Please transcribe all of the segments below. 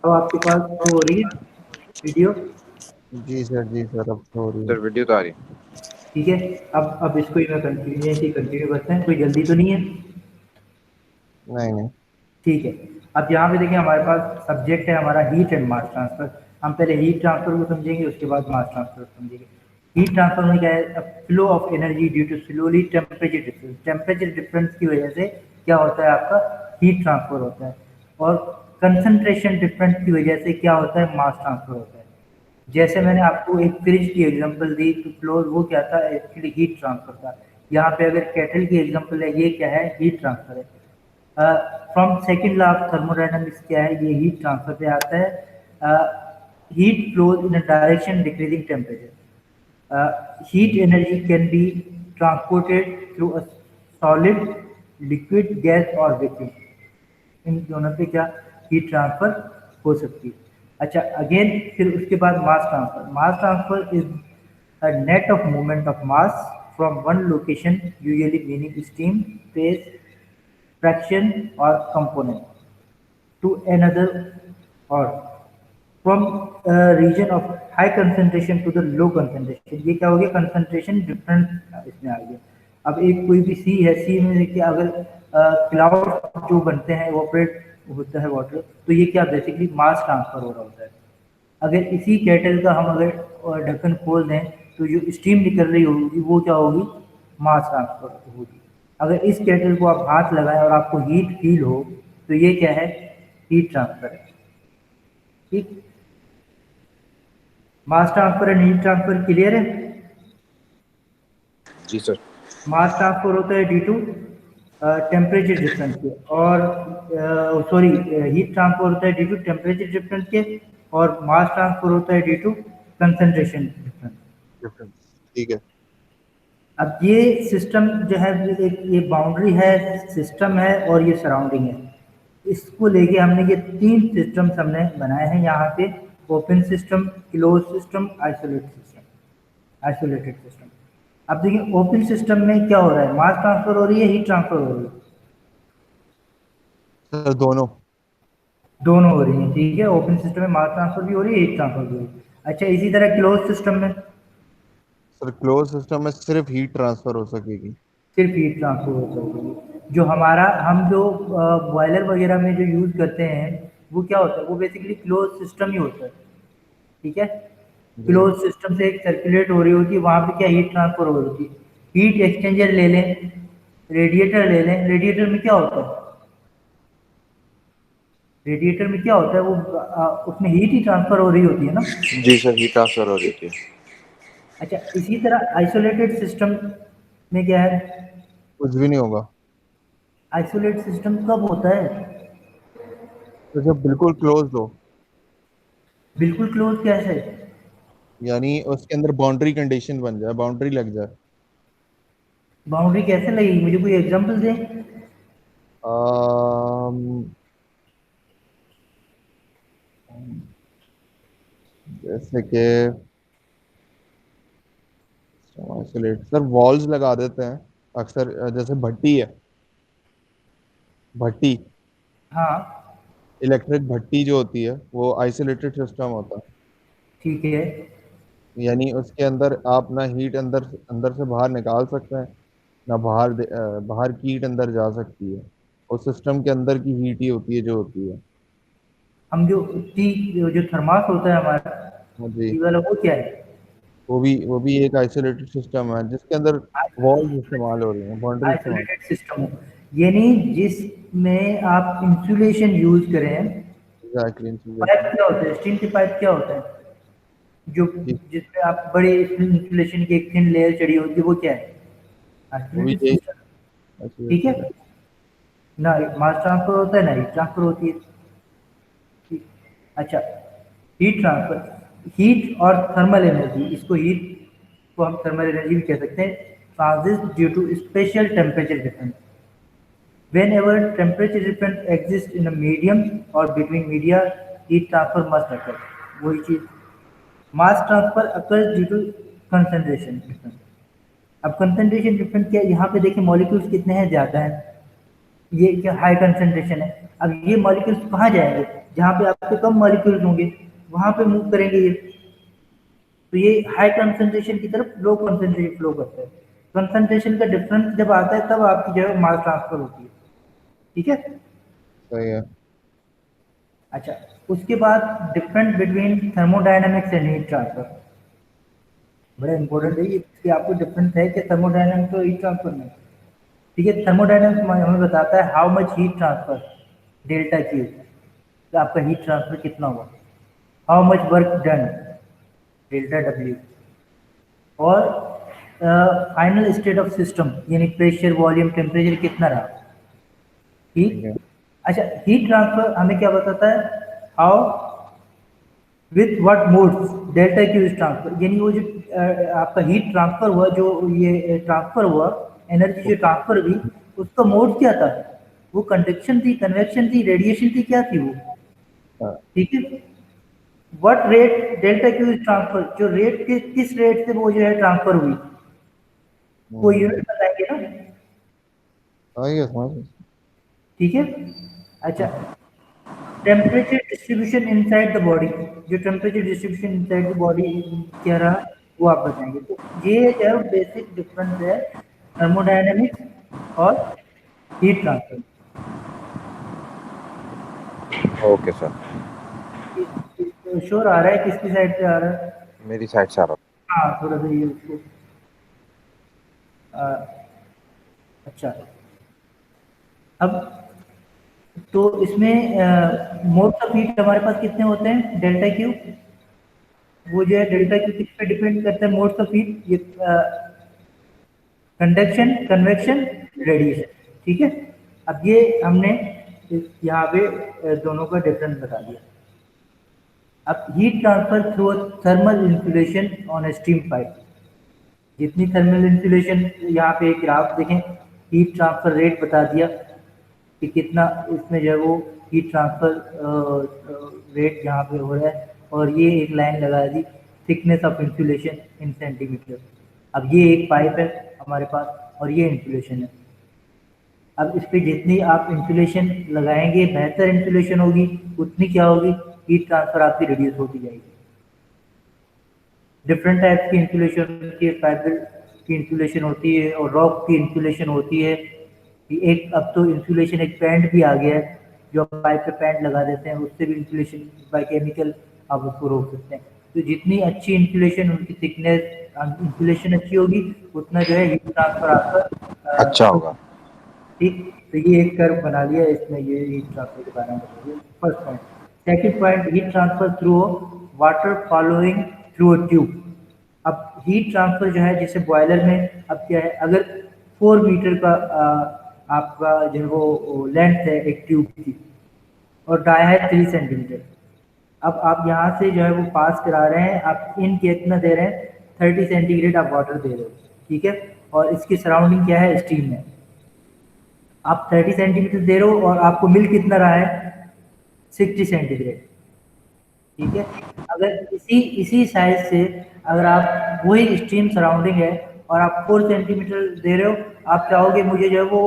तो आपके पास शो हो रही है वीडियो? जी सर, अब तो हो रही है। सर वीडियो तो आ रही है। ठीक है, अब इसको ही मैं कंटिन्यू करते हैं, कोई जल्दी तो नहीं है? नहीं नहीं। ठीक है। अब यहाँ पे देखिए हमारे पास सब्जेक्ट है हमारा हीट एंड मास ट्रांसफर। हम पहले हीट ट्रांसफर को समझेंगे, उसके बाद मास ट्रांसफर को समझेंगे। हीट ट्रांसफर में क्या है, flow of energy due to slowly temperature difference. Temperature difference की वजह से क्या होता है, आपका हीट ट्रांसफर होता है। और कंसंट्रेशन डिफरेंस की वजह से क्या होता है, मास ट्रांसफर होता है। जैसे मैंने आपको एक फ्रिज की एग्जांपल दी तो फ्लो वो क्या था, एक्चुअली हीट ट्रांसफर था। यहाँ पे अगर केटल की एग्जांपल है, ये क्या है, हीट ट्रांसफर है। From second law of thermodynamics क्या है, ये हीट ट्रांसफर पे आता है। Heat flows in a direction decreasing temperature. Heat energy can be transported through a solid, liquid, gas और वैक्यूम। इन दोनों पे क्या हीट ट्रांसफर हो सकती है। अच्छा, अगेन फिर उसके बाद mass transfer. Mass transfer is a net of movement of mass from one location, usually meaning steam, space, fraction or component, to another, or from a region of high concentration to the low concentration। ये क्या हो गया, concentration difference इसमें आ गया। अब एक कोई भी सी है, सी में देखिए अगर क्लाउड जो बनते हैं इवोपरेट होता है वाटर, तो ये क्या बेसिकली मास ट्रांसफर हो रहा होता है। अगर इसी केटल का हम अगर ढक्कन खोल दें तो जो स्टीम निकल रही होगी वो क्या होगी, मास ट्रांसफर होगी। अगर इस केटल को आप हाथ लगाएं और आपको हीट फील हो तो ये क्या है, हीट ट्रांसफर है। ठीक, mass transfer and heat transfer clear है? जी सर। मास ट्रांसफर होता है ड्यू टू टेम्परेचर डिफरेंस के, और सॉरी, हीट ट्रांसफर होता है ड्यू टू टेम्परेचर डिफरेंस के, और मास ट्रांसफर होता है due to concentration difference. Difference. ठीक है। अब ये सिस्टम जो है, एक ये बाउंड्री है, सिस्टम है और ये सराउंडिंग है। इसको लेके हमने ये तीन सिस्टम्स हमने बनाए हैं यहाँ पे, open system, close system, isolated system. अब देखिए ओपन सिस्टम में क्या हो रहा है, मास ट्रांसफर हो रही है, हीट ट्रांसफर हो रही है? सर दोनों। दोनों हो रही है। ठीक है, ओपन सिस्टम में मास ट्रांसफर भी हो रही है, हीट ट्रांसफर भी हो रही है। अच्छा, इसी तरह क्लोज सिस्टम में सर क्लोज सिस्टम में सिर्फ हीट ट्रांसफर हो सकेगी। सिर्फ हीट ट्रांसफर होता है। जो हमारा हम जो बॉयलर वगैरह में जो यूज़ करते हैं वो क्या होता है, वो बेसिकली क्लोज सिस्टम ही होता है। ठीक है, जी। क्लोज सिस्टम से एक सर्कुलेट हो रही होती है, वहाँ पे क्या हीट ट्रांसफर हो रही होती है। हीट एक्सचेंजर ले लें, रेडिएटर ले लें, रेडिएटर में क्या होता है, रेडिएटर में क्या होता है, वो उसमें हीट ही ट्रांसफर हो रही होती है ना। जी सर, हीट ट्रांसफर हो रही थी। अच्छा, इसी तरह आइसोलेटेड सिस्टम में क्या है, कुछ भी नहीं होगा। आइसोलेट सिस्टम कब होता है, तो जब बिल्कुल क्लोज हो, बिल्कुल क्लोज कैसे? यानी उसके अंदर बाउंड्री कंडीशन बन जाए, बाउंड्री लग जाए। बाउंड्री कैसे लगेगी, मुझे कोई एग्जांपल दें। अम, जैसे कि आइसोलेट सर वॉल्स लगा देते हैं अक्सर, जैसे भट्टी है, भट्टी, हाँ, इलेक्ट्रिक भट्टी जो होती है वो आइसोलेटेड सिस्टम होता है। ठीक है। यानी उसके अंदर आप ना हीट अंदर अंदर से बाहर निकाल सकते हैं, ना बाहर की हीट अंदर जा सकती है। उस सिस्टम के अंदर की हीट ही होती है जो होती है। हम जो टी जो थर्मास होता है हमारा, हाँ जी। टी वाला, वो क्या है, वो भी एक आइसोलेटेड सिस्टम है जिसके अंदर वॉल्स इस्तेमाल हो रही हैं, बाउंड्री इस्तेमाल। आइसोलेटेड सिस्टम हो, यानी जिसमें आप इंसुलेशन यूज करें। Exactly, pipe insulation. क्या होता है, स्टील के पाइप क्या होता है, जो जिसमें आप बड़े इंसुलेशन की एक थिन लेयर चढ़ी होती है, वो क्या है, वो भी आइसोलेटेड यही सिस्टम। ठीक है, आइसोलेटेड है। ना मास ट्रांसफर होता है ना हीट ट्रांसफर होती है। ठीक। अच्छा, हीट ट्रांसफर, हीट और थर्मल एनर्जी, इसको हीट को हम थर्मल एनर्जी भी कह सकते हैं, transit due to special temperature difference. Whenever temperature difference exists in a medium or between media, heat transfer must occur। वही चीज, mass transfer occurs due to concentration difference। अब कंसंट्रेशन डिफरेंस क्या है, यहाँ पे देखिए मॉलिक्यूल्स कितने हैं, ज़्यादा हैं, ये क्या हाई कंसंट्रेशन है। अब ये मॉलिक्यूल्स कहाँ जाएंगे? जहाँ पे आपके कम मॉलिक्यूल्स होंगे वहाँ पे मूव करेंगे ये। तो ये हाई कंसंट्रेशन की तरफ लो कंसंट्रेशन फ्लो करता है। कंसंट्रेशन का डिफरेंस जब आता है तब आपकी जो है मास ट्रांसफर होती है। ठीक है। सही है। अच्छा, उसके बाद difference between thermodynamics and heat transfer, बड़ा इंपॉर्टेंट है ये कि आपको डिफरेंस है कि थर्मोडायनामिक्स और हीट ट्रांसफर में। ठीक है, थर्मोडायनामिक्स हमें बताता है how much heat transfer, delta Q, कि आपका हीट ट्रांसफर कितना हुआ। How much work done, delta W. और फाइनल स्टेट ऑफ सिस्टम यानी प्रेशर, वॉल्यूम, टेम्परेचर कितना रहा। ठीक है। ठीक। अच्छा, हीट ट्रांसफर हमें क्या बताता है? How with what modes delta Q is transfer, यानी वो जो आपका हीट ट्रांसफर हुआ, जो ये ट्रांसफर हुआ, एनर्जी जो ट्रांसफर हुई, उसका मोड क्या था? वो कंडक्शन थी, कन्वेक्शन थी, रेडिएशन थी, क्या थी वो? हाँ। ठीक है। What rate delta Q is transfer, जो रेट के किस रेट से वो जो है ट्रांसफर हुई, वो यूनिट बताएंगे ना। सही है, समझ गया। ठीक है। अच्छा, temperature distribution inside the body, जो temperature distribution inside the body क्या रहा वो आप बताएंगे। तो ये जो है बेसिक डिफरेंस है थर्मोडायनेमिक्स और हीट ट्रांसफर। Okay sir. शोर आ रहा है, किसकी साइड से आ रहा है? मेरी साइड से आ रहा हाँ, थोड़ा सा ये उसको आ, अच्छा। अब तो इसमें मोड्स ऑफ हीट हमारे पास कितने होते हैं? डेल्टा क्यू, वो जो है डेल्टा क्यू किस पे डिपेंड करता है? मोड्स ऑफ हीट, ये कंडक्शन, कन्वेक्शन, रेडिएशन। ठीक है। अब ये हमने यहाँ पे दोनों का डिफरेंस बता दिया। अब heat transfer through thermal insulation on steam pipe, जितनी थर्मल इंसुलेशन, यहाँ पे एक ग्राफ देखें, हीट ट्रांसफर रेट बता दिया कि कितना इसमें जो है वो हीट ट्रांसफर रेट यहाँ पे हो रहा है, और ये एक लाइन लगा दी thickness of insulation in centimetre. अब ये एक पाइप है हमारे पास और ये इंसुलेशन है। अब इस पे जितनी आप इंसुलेशन लगाएंगे, बेहतर इंसुलेशन होगी, उतनी क्या होगी, हीट ट्रांसफर आपकी रिड्यूस होती जाएगी। डिफरेंट टाइप्स की इंसुलेशन की, फाइबर की इंसुलेशन होती है और रॉक की इंसुलेशन होती है। एक अब तो इंसुलेशन एक पैंट भी आ गया है, जो आप पाइप पे पैंट लगा देते हैं, उससे भी इंसुलेशन बाय केमिकल आप उसको रोक सकते हैं। तो जितनी अच्छी इंसुलेशन, उनकी थिकनेस, इंसुलेशन अच्छी होगी, उतना जो है हीट ट्रांसफर अच्छा आपका। होगा। ठीक। तो ये एक कर्व बना लिया, इसमें ये हीट ट्रांसफर के बारे में बता दिया, first point. Second point, heat transfer through water following through a tube. अब हीट ट्रांसफर जो है, जैसे बॉयलर में अब क्या है, अगर 4 मीटर का आपका जो है वो लेंथ है एक ट्यूब की, और डाया है 3 सेंटीमीटर। अब आप यहाँ से जो है वो पास करा रहे हैं, आप इन कितना दे रहे हैं, 30 सेंटीग्रेड आप वाटर दे रहे हो। ठीक है। और इसकी सराउंडिंग क्या है, स्टीम है। आप 30 सेंटीमीटर दे रहे हो और आपको मिल कितना रहा है, 60 सेंटीग्रेड। ठीक है। अगर इसी इसी साइज से अगर आप वही स्टीम सराउंडिंग है और आप 4 सेंटीमीटर दे रहे हो, आप चाहोगे मुझे जो है वो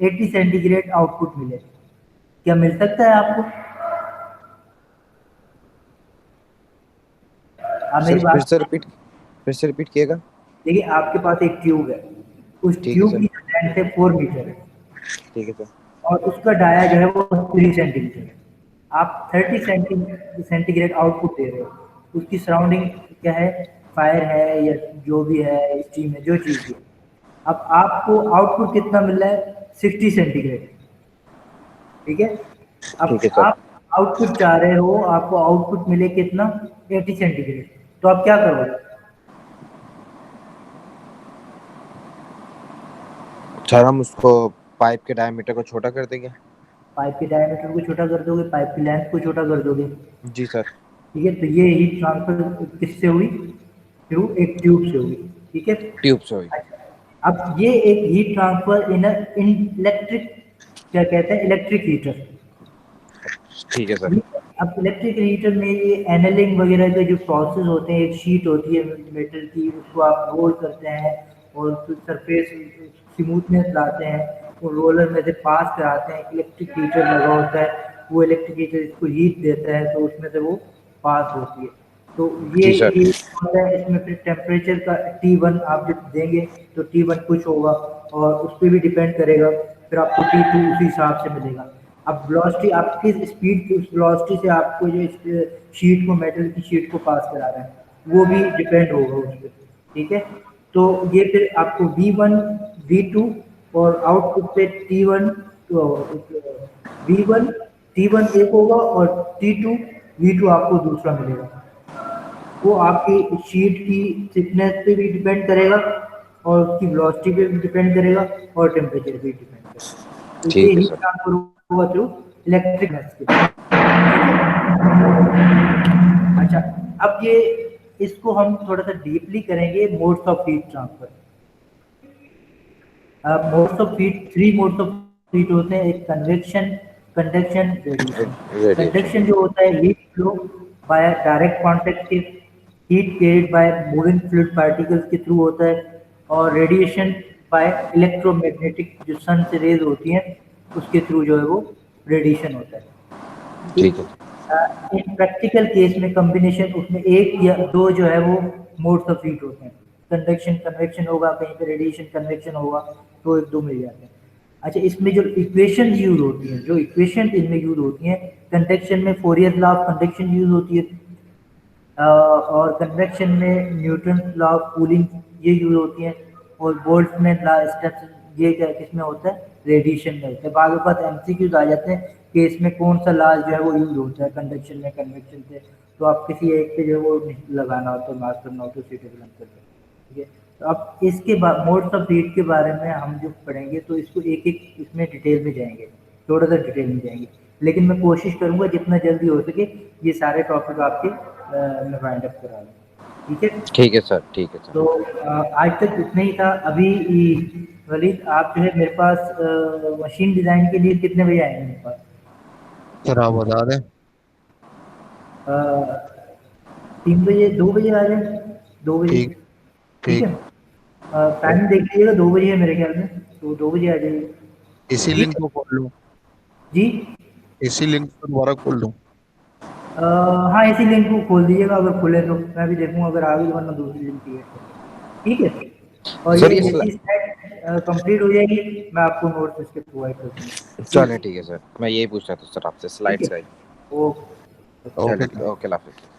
80 सेंटीग्रेड आउटपुट मिले, क्या मिल सकता है आपको? आप मेरी फिर बात, से रिपीट फिर से रिपीट किएगा। देखिए आपके पास एक ट्यूब है, उस ठीक है ट्यूब सर। की लेंथ है 4 मीटर है, ठीक है सर। और उसका डाया जो है वो 3 सेंटीमीटर है। आप 30 सेंटीग्रेड आउटपुट दे रहे हो, उसकी सराउंडिंग क्या है, फायर है या जो भी है, स्टीम है, जो चीज़ भी है। अब आपको आउटपुट कितना मिल रहा है, 60 सेंटीग्रेड। ठीक है। ठीक अब है सर। आप आउटपुट चाह रहे हो, आपको आउटपुट मिले कितना, 80 सेंटीग्रेड। तो आप क्या करोगे? सर हम उसको पाइप के डायमीटर को छोटा कर देंगे। पाइप के डायमीटर को छोटा कर दोगे, पाइप की लेंथ को छोटा कर दोगे। जी सर। ठीक है। तो ये हीट ट्रांसफर किससे हुई, थ्रू एक ट्यूब से हुई। ठीक है। ट्यूब से हुई। अच्छा, अब ये एक हीट ट्रांसफर इन इलेक्ट्रिक, क्या कहते हैं, इलेक्ट्रिक हीटर। ठीक है सर। अब इलेक्ट्रिक हीटर में ये एनलिंग वगैरह के जो प्रोसेस होते हैं, एक शीट होती है मेटल की, उसको आप रोल करते हैं और सरफेस स्मूथनेस लाते हैं, वो रोलर में से पास कराते हैं, इलेक्ट्रिक हीटर लगा होता है, वो इलेक्ट्रिक हीटर इसको हीट देता है तो उसमें से वो पास होती है। तो ये जी सर। होता है। इसमें फिर टेम्परेचर का T1 आप जब देंगे तो T1 कुछ होगा और उस पर भी डिपेंड करेगा, फिर आपको T2 उसी हिसाब से मिलेगा। अब वेलोसिटी आपकी स्पीड, उस वेलोसिटी से आपको जो शीट को, मेटल की शीट को पास करा रहा है वो भी डिपेंड होगा उस पर, ठीक है। तो ये फिर आपको V1 V2 और आउटपुट पे T1 V1 T1 एक होगा और T2 V2 आपको दूसरा मिलेगा। वो आपकी शीट की थिकनेस पे भी डिपेंड करेगा और उसकी वेलोसिटी पे भी डिपेंड करेगा और टेम्परेचर पे डिपेंड करेगा। तो ये ठीक है हीट सर। ट्रांसफर होगा थ्रू इलेक्ट्रिक के। अच्छा, अब ये इसको हम थोड़ा सा डीपली करेंगे, modes of heat transfer. Modes of heat, 3 modes of heat होते हैं, एक convection, conduction, radiation. Radiation. Conduction जो होता है heat flow by direct contact के, heat carried by moving fluid particles के थ्रू होता है, और रेडिएशन बाय इलेक्ट्रोमैग्नेटिक, जो सन से रेज होती हैं उसके थ्रू जो है वो रेडिएशन होता है। ठीक है। इन प्रैक्टिकल केस में कॉम्बिनेशन, उसमें एक या दो जो है वो मोड्स ऑफ हीट होते हैं, कंडक्शन कन्वेक्शन होगा, कहीं पे रेडिएशन कन्वेक्शन होगा, तो एक दो मिल जाते हैं। अच्छा, इसमें जो इक्वेशन यूज होती हैं, जो इक्वेशन इनमें यूज होती हैं, कंडक्शन में Fourier law of conduction use होती है, और कन्वेक्शन में न्यूटन लॉ ऑफ कूलिंग ये यूज होती हैं, और बोल्ट्जमैन लॉ स्टेप्स ये क्या किसमें होता है, रेडिएशन में होता है। बाद बात एमसीक्यूज आ जाते हैं कि इसमें कौन सा लॉ जो है वो यूज होता है कंडक्शन में, कन्वेक्शन से, तो आप किसी एक पे जो है वो लगाना हो तो मार्क करना हो तो सीटेबल आंसर है, ठीक है। तो अब इसके बाद मोड्स ऑफ हीट के बारे में हम जो पढ़ेंगे तो इसको एक एक इसमें डिटेल में जाएंगे, थोड़ा सा डिटेल में जाएंगे, लेकिन मैं कोशिश करूंगा जितना जल्दी हो सके ये सारे टॉपिक आपके मैं वाइंड अप करा लूँ, ठीक है। ठीक है सर। ठीक है सर। तो आज तक इतना ही था। अभी वलीद, आप जो है मेरे पास मशीन डिज़ाइन के लिए कितने बजे आएंगे मेरे पास? सर आप बता दें। 3 बजे, 2 बजे आ जाए, 2 बजे, ठीक ठीक है। टाइम देख लीजिएगा, 2 बजे है मेरे ख्याल में, तो 2 बजे आ जाइए। इसी ठीक लिंक को खोल लूँ? जी, इसी लिंक को दोबारा खोल लूँ? हाँ इसी लिंक को खोल दीजिएगा, अगर खुले तो मैं भी देखूंगा, अगर आ गई वरना दूसरी लिंक क्रिएट करूँगा, ठीक है। और सर ये ये जैसी स्लाइड कंप्लीट हो जाएगी मैं आपको नोट्स इसके प्रोवाइड कर दूँगा। चलिए ठीक है सर। मैं यही पूछ रहा था सर आपसे ठीक स्लाइड्स है, का ही। ओके। चलिए ओके, अल्लाह हाफिज़।